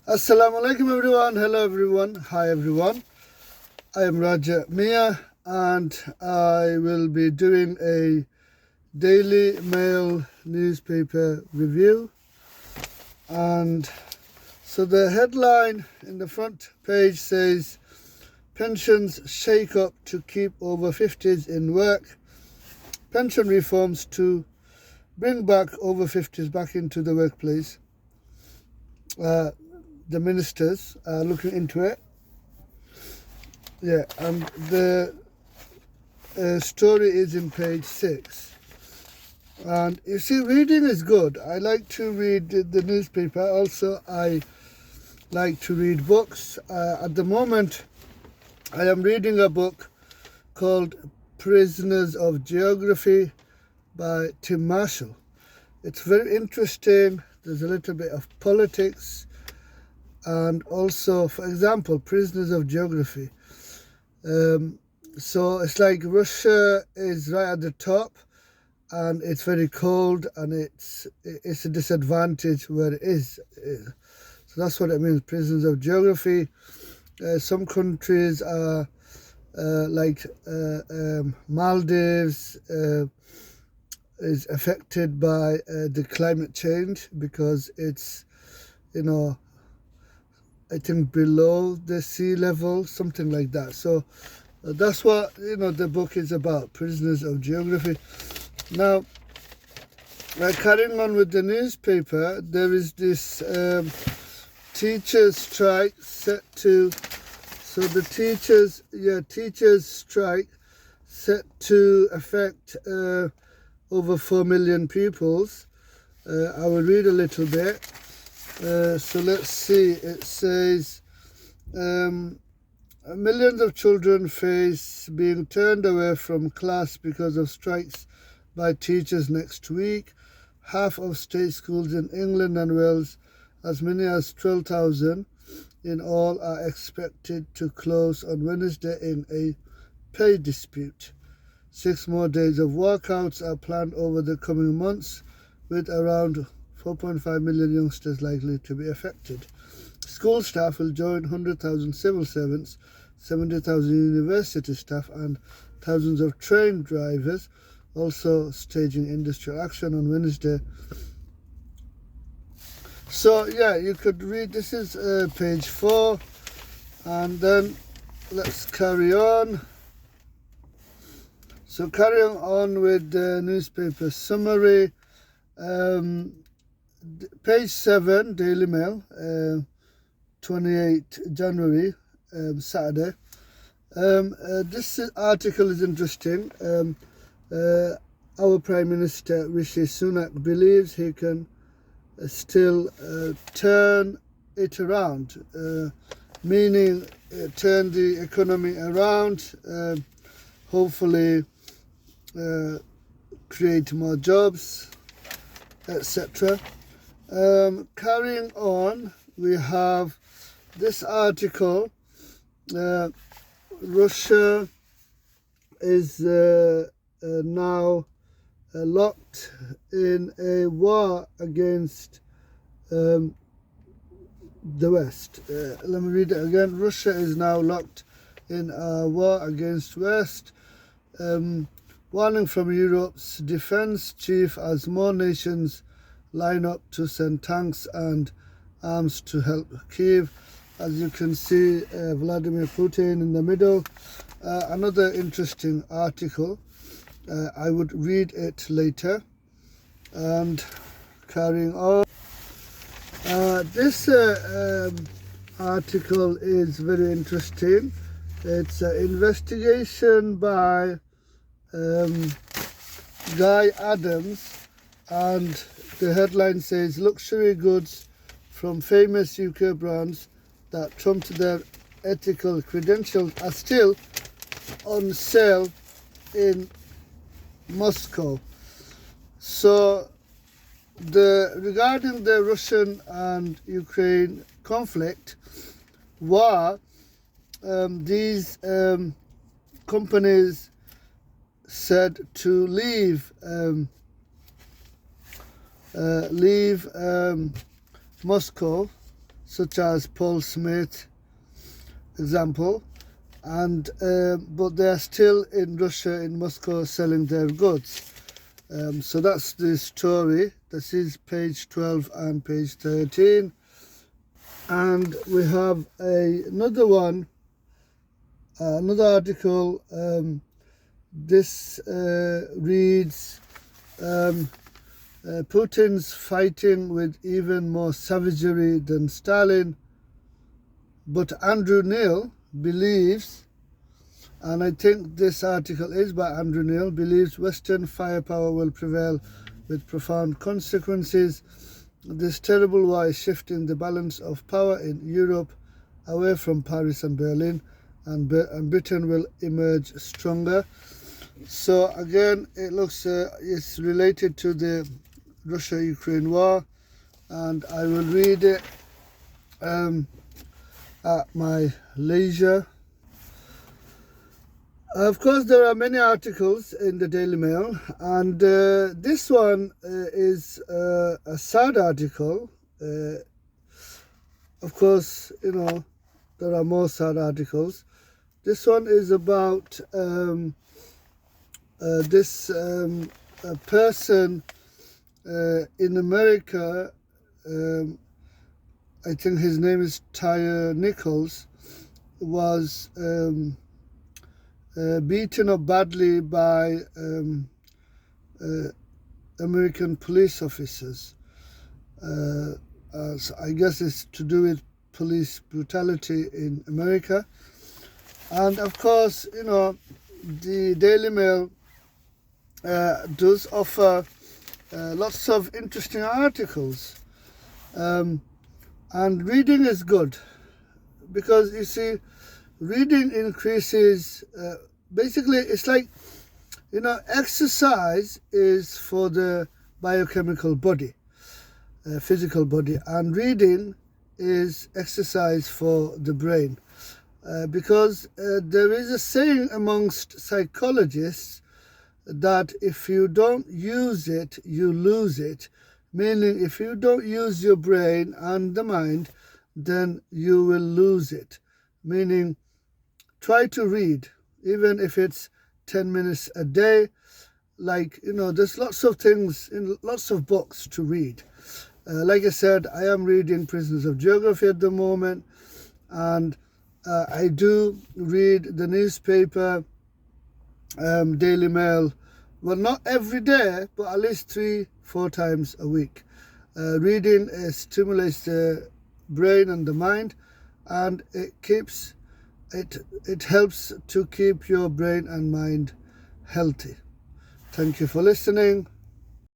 Assalamu alaikum everyone. Hello everyone. Hi everyone. I am Raja Mia and I will be doing a Daily Mail newspaper review. And so the headline in the front page says, pensions shake up to keep over 50s in work. Pension reforms to bring back over 50s back into the workplace. The ministers are looking into it. Yeah, and the story is in page 6. And you see, reading is good. I like to read the newspaper. Also, I like to read books. At the moment, I am reading a book called Prisoners of Geography by Tim Marshall. It's very interesting. There's a little bit of politics. And also, for example, Prisoners of Geography. So it's like Russia is right at the top and it's very cold and it's a disadvantage where it is. So that's what it means, Prisoners of Geography. Some countries are like Maldives is affected by the climate change because it's, I think below the sea level, something like that. So that's what, the book is about, Prisoners of Geography. Now, carrying on with the newspaper, there is this teachers' strike set to, so the teachers' strike set to affect over 4 million pupils. I will read a little bit. So let's see, it says, millions of children face being turned away from class because of strikes by teachers next week. Half of state schools in England and Wales, as many as 12,000 in all, are expected to close on Wednesday in a pay dispute. 6 more days of walkouts are planned over the coming months, with around 4.5 million youngsters likely to be affected. School staff will join 100,000 civil servants, 70,000 university staff and thousands of train drivers, also staging industrial action on Wednesday. So yeah, you could read, this is page 4, and then let's carry on. So carrying on with the newspaper summary, page 7, Daily Mail, 28 January, Saturday. This article is interesting. Our Prime Minister Rishi Sunak believes he can still turn it around, meaning turn the economy around, hopefully create more jobs, etc. Carrying on, we have this article. Russia is now locked in a war against the West. Let me read it again. Russia is now locked in a war against West. Warning from Europe's defense chief as more nations line up to send tanks and arms to help Kyiv. As you can see, Vladimir Putin in the middle. Another interesting article. I would read it later. And carrying on. This article is very interesting. It's an investigation by Guy Adams, and the headline says luxury goods from famous UK brands that trumped their ethical credentials are still on sale in Moscow. So regarding the Russian and Ukraine conflict war, these companies said to leave Moscow such as Paul Smith example, and but they are still in Russia, in Moscow, selling their goods. So that's the story. This is page 12 and page 13. And we have another one, another article. This reads, Putin's fighting with even more savagery than Stalin, but Andrew Neil believes, and I think this article is by Andrew Neil, believes Western firepower will prevail with profound consequences. This terrible war is shifting the balance of power in Europe away from Paris and Berlin, and Britain will emerge stronger. So again, it looks it's related to the Russia-Ukraine war, and I will read it at my leisure. Of course, there are many articles in the Daily Mail, and this one is a sad article. Of course, you know, there are more sad articles. This one is about this person in America. I think his name is Tyre Nichols, was beaten up badly by American police officers. So I guess it's to do with police brutality in America. And of course, you know, the Daily Mail does offer lots of interesting articles. And reading is good, because you see, reading increases, basically it's like, you know, exercise is for the biochemical body, physical body, and reading is exercise for the brain. Because there is a saying amongst psychologists that if you don't use it, you lose it. Meaning, if you don't use your brain and the mind, then you will lose it. Meaning, try to read, even if it's 10 minutes a day. Like, you know, there's lots of things, lots of books to read. Like I said, I am reading Prisoners of Geography at the moment, and I do read the newspaper, Daily Mail. Well, not every day, but at least 3-4 times a week. Reading stimulates the brain and the mind, and it helps to keep your brain and mind healthy. Thank you for listening.